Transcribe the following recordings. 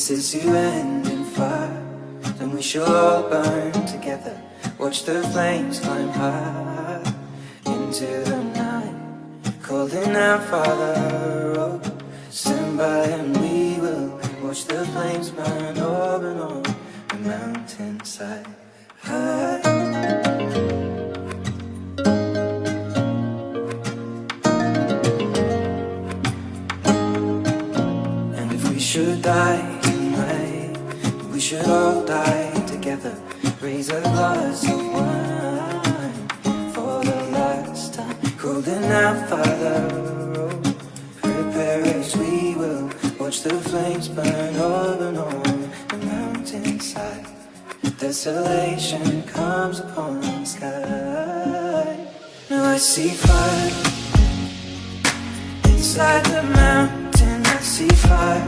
this is to end in fire, then we shall all burn together. Watch the flames climb high into the night, calling out, Father, oh, stand by and we will watch the flames burn over and on the mountainside. And if we should die tonight, we should all die together. Raise a glass of wine for the last time, calling out, Father, oh, prepare as we will watch the flames burn over and on the mountainside. Desolation comes upon the sky. Now I see fire inside the mountain. I see fire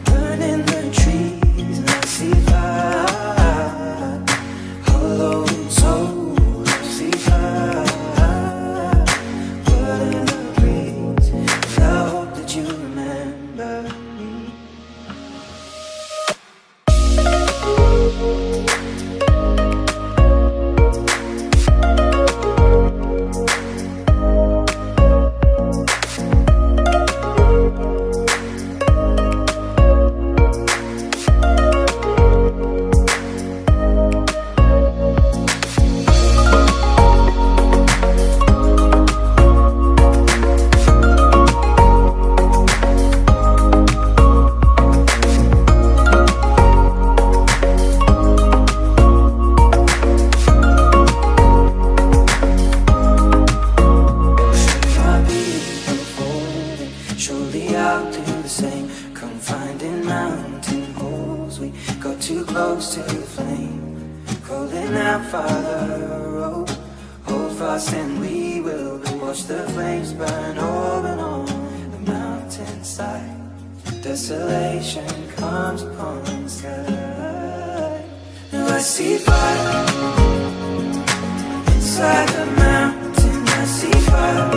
burning the trees, and I see fire hollow and soul. I see fire burning the breeze, and I hope that you remember me. Surely I'll do the same, confined in mountain holes. We got too close to the flame, calling out, Father, oh, hold fast and we will watch the flames burn over and on the mountainside. Desolation comes upon the sky. Now I see fire inside the mountain. I see fire